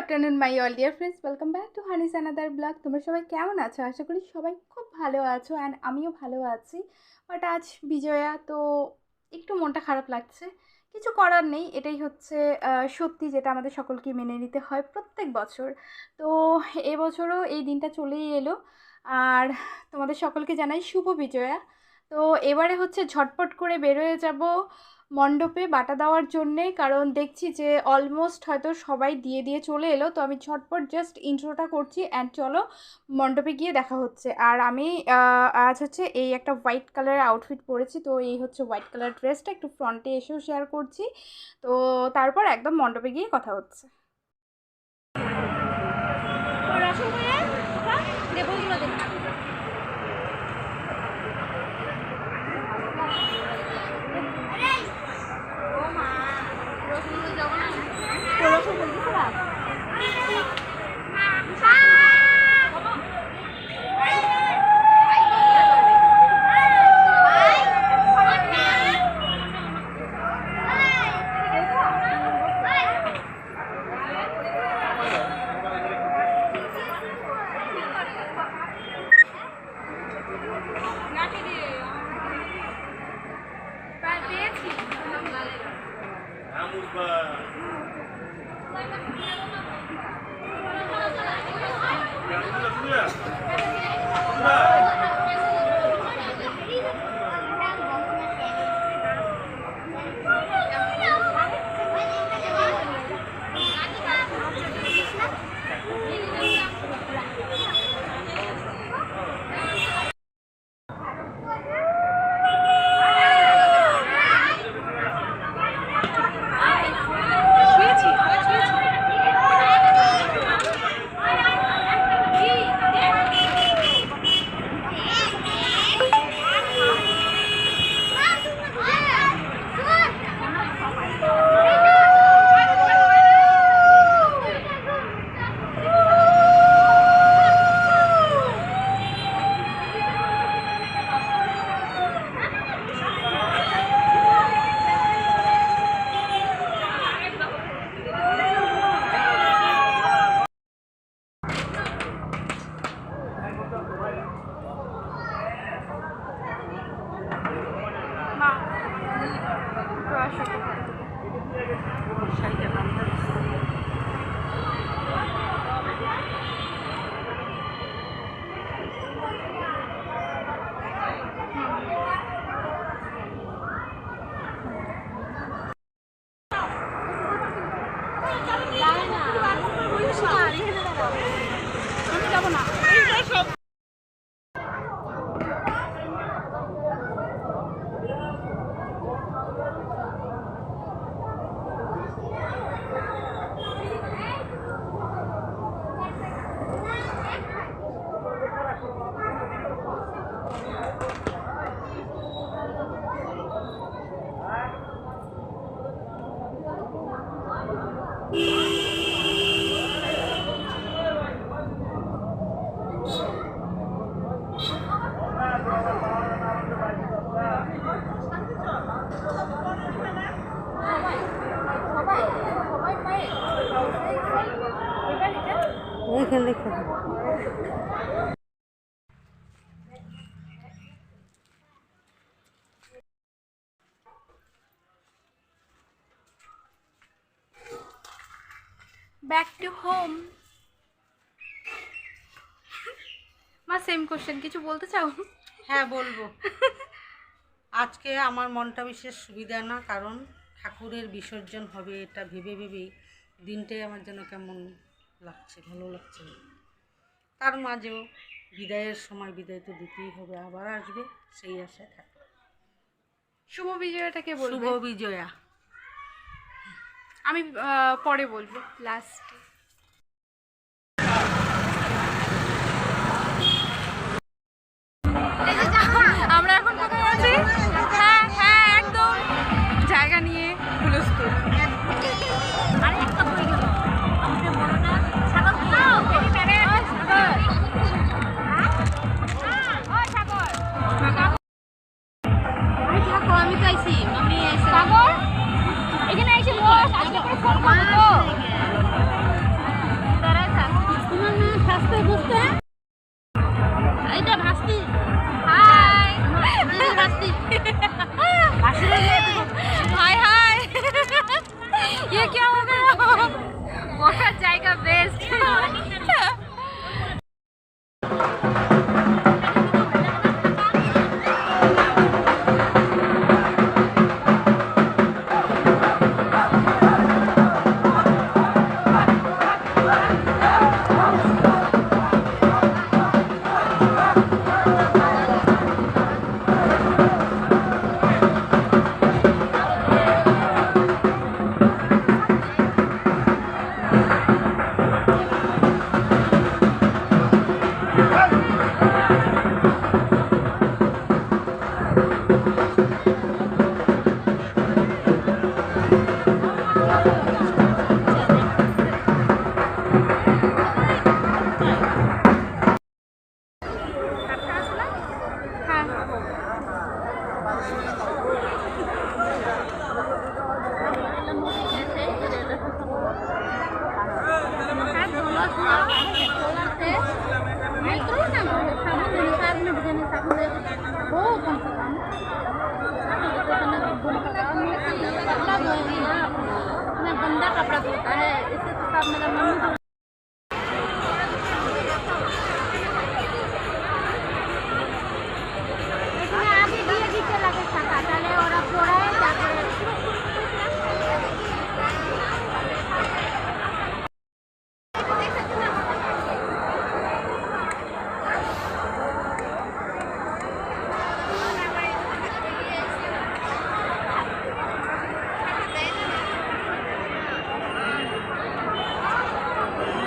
Afternoon my all dear friends, welcome back to হানিস another blog. তোমরা সবাই কেমন আছো? আশা করি সবাই খুব ভালো আছো অ্যান্ড আমিও ভালো আছি। বাট আজ বিজয়া, তো একটু মনটা খারাপ লাগছে। কিছু করার নেই, এটাই হচ্ছে সত্যি, যেটা আমাদের সকলকে মেনে নিতে হয় প্রত্যেক বছর। তো এবছরও এই দিনটা চলেই এলো। আর তোমাদের সকলকে জানাই শুভ বিজয়া। তো এবারে হচ্ছে ঝটপট করে বেরোয় যাব মণ্ডপে বাটা দেওয়ার জন্যে, কারণ দেখছি যে অলমোস্ট হয়তো সবাই দিয়ে চলে এলো। তো আমি ঝটপট জাস্ট ইন্ট্রোটা করছি অ্যান্ড চলো মণ্ডপে গিয়ে দেখা হচ্ছে। আর আমি আজ হচ্ছে এই একটা হোয়াইট কালারের আউটফিট পরেছি, তো এই হচ্ছে হোয়াইট কালার ড্রেসটা একটু ফ্রন্টে এসেও শেয়ার করছি। তো তারপর একদম মণ্ডপে গিয়ে কথা হচ্ছে। Back to home. মা, সেম কোশ্চেন, কিছু বলতে চাও? হ্যাঁ বলবো। আজকে আমার মনটা বিশেষ সুবিধা না, কারণ ঠাকুরের বিসর্জন হবে, এটা ভেবে ভেবেই দিনটাই আমার যেন কেমন লাগছে, ভালো লাগছে না। তার মাঝেও বিদায়ের সময় বিদায় তো দিতেই হবে, আবার আসবে সেই আশায় থাকে। শুভ বিজয়াটাকে বলবো। শুভ বিজয়া আমি পরে বলবো লাস্টে। আমরা এখন কোথায় আছি? হ্যাঁ হ্যাঁ, একদম জায়গা নিয়ে হুলস্থুল। আমি চাইছি সাগর এখানে এসে বস, আজকে করে ফোন করবো তো। আগে দিয়ে দিতে লাগে টাকা, তাহলে ওরা পড়ায় তারপরে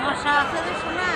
মশা আছে রে শোনা।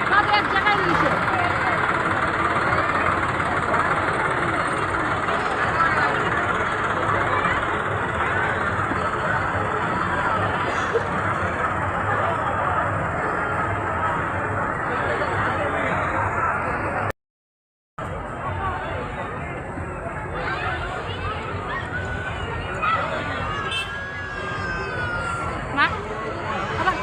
সব এক জায়গায় রয়েছে। মা খাবা?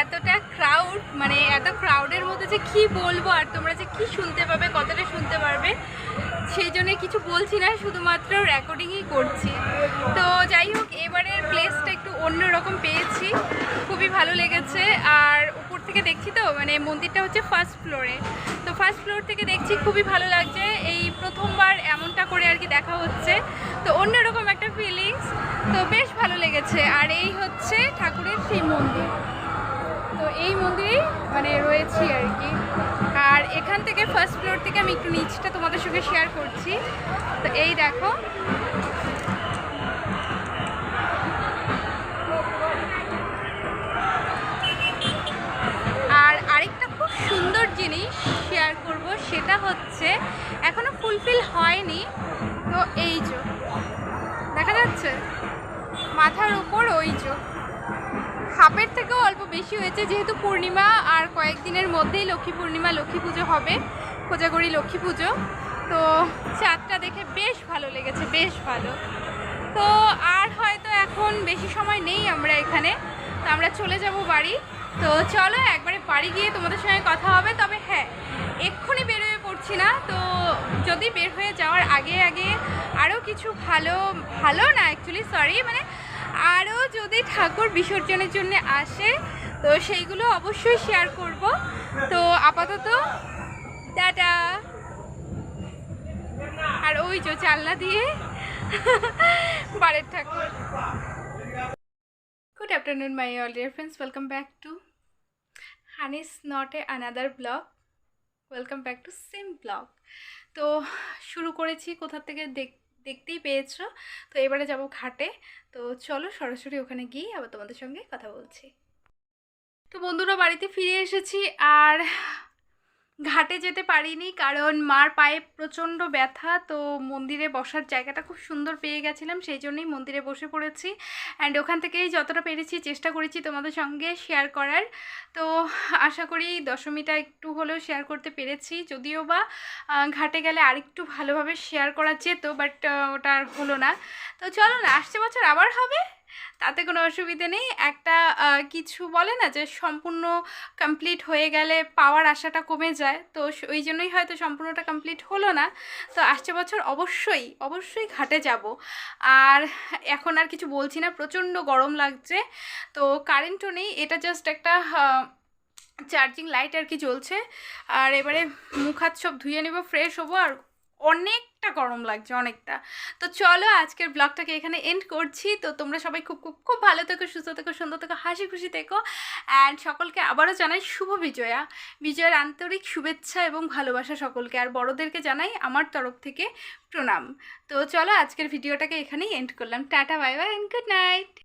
এতটা ক্রাউড, মানে এত ক্রাউডের মধ্যে যে কি বলবো আর তোমরা যে কি শুনতে পাবে, কতটা শুনতে পারবে সেই জন্য কিছু বলছি না, শুধুমাত্র রেকর্ডিংই করছি। তো যাই হোক, এবারের প্লেসটা একটু অন্যরকম পেয়েছি, খুবই ভালো লেগেছে। আর উপর থেকে দেখছি তো, মানে মন্দিরটা হচ্ছে ফার্স্ট ফ্লোরে, তো ফার্স্ট ফ্লোর থেকে দেখছি, খুবই ভালো লাগছে। এই প্রথমবার এমনটা করে আর কি দেখা হচ্ছে, তো অন্যরকম একটা ফিলিংস, তো বেশ ভালো লেগেছে। আর এই হচ্ছে ঠাকুরের সেই মন্দির, তো এই মন্দিরেই মানে রয়েছি আর কি। আর এখান থেকে ফার্স্ট ফ্লোর থেকে আমি একটু নিচটা তোমাদের সঙ্গে শেয়ার করছি। তো এই দেখো, আর আরেকটা খুব সুন্দর জিনিস শেয়ার করব, সেটা হচ্ছে এখনো ফুলফিল হয়নি, তো এই যে দেখা যাচ্ছে মাথার উপর ওই যে হাফের থেকেও অল্প বেশি হয়েছে, যেহেতু পূর্ণিমা আর কয়েকদিনের মধ্যেই লক্ষ্মী পূর্ণিমা, লক্ষ্মী পুজো হবে, কোজাগরি লক্ষ্মী পুজো। তো চাঁদটা দেখে বেশ ভালো লেগেছে, বেশ ভালো। তো আর হয়তো এখন বেশি সময় নেই আমরা এখানে, তো আমরা চলে যাব বাড়ি। তো চলো একবারে বাড়ি গিয়ে তোমাদের সঙ্গে কথা হবে। তবে হ্যাঁ, এক্ষুনি বের হয়ে পড়ছি না, তো যদি বের হয়ে যাওয়ার আগে আগে আরও কিছু ভালো ভালো না অ্যাকচুয়ালি সরি, মানে আরও যদি ঠাকুর বিসর্জনের জন্য আসে তো সেইগুলো অবশ্যই শেয়ার করব। তো আপাতত টাটা। আর ওই যে চালনা দিয়ে বাড়ির ঠাকুর। Good afternoon my all dear friends, welcome back to Honey's not a another blog, welcome back to same blog. তো শুরু করেছি কোথা থেকে দেখতেই পেয়েছো। তো এবারে যাব ঘাটে, তো চলো সরাসরি ওখানে গিয়ে আবার তোমাদের সঙ্গে কথা বলছি। তো বন্ধুরা, বাড়িতে ফিরে এসেছি, আর ঘাটে যেতে পারিনি কারণ মার পায়ে প্রচণ্ড ব্যথা, তো মন্দিরে বসার জায়গাটা খুব সুন্দর পেয়ে গেছিলাম, সেই জন্যই মন্দিরে বসে পড়েছি। অ্যান্ড ওখান থেকেই যতটা পেরেছি চেষ্টা করেছি তোমাদের সঙ্গে শেয়ার করার। তো আশা করি দশমীটা একটু হলেও শেয়ার করতে পেরেছি, যদিও বা ঘাটে গেলে আরেকটু ভালোভাবে শেয়ার করা যেত, বাট ওটা আর হলো না। তো চলো না, আসছে বছর আবার হবে, তাতে কোনো অসুবিধে নেই। একটা কিছু বলে না যে সম্পূর্ণ কমপ্লিট হয়ে গেলে পাওয়ার আশাটা কমে যায়, তো ওই জন্যই হয়তো সম্পূর্ণটা কমপ্লিট হলো না। তো আসছে বছর অবশ্যই অবশ্যই ঘাটে যাব। আর এখন আর কিছু বলছি না, প্রচণ্ড গরম লাগছে, তো কারেন্টও নেই, এটা জাস্ট একটা চার্জিং লাইট আর কি জ্বলছে। আর এবারে মুখ হাত সব ধুয়ে নেব, ফ্রেশ হবো, আর অনেকটা গরম লাগছে, অনেকটা। তো চলো আজকের ব্লগটাকে এখানে এন্ড করছি। তো তোমরা সবাই খুব খুব খুব ভালো থেকো, সুস্থ থেকো, সুন্দর থেকো, হাসি খুশি থেকো। অ্যান্ড সকলকে আবারও জানাই শুভ বিজয়া, বিজয়ের আন্তরিক শুভেচ্ছা এবং ভালোবাসা সকলকে। আর বড়োদেরকে জানাই আমার তরফ থেকে প্রণাম। তো চলো আজকের ভিডিওটাকে এখানেই এন্ড করলাম। Tata, bye bye, and good night.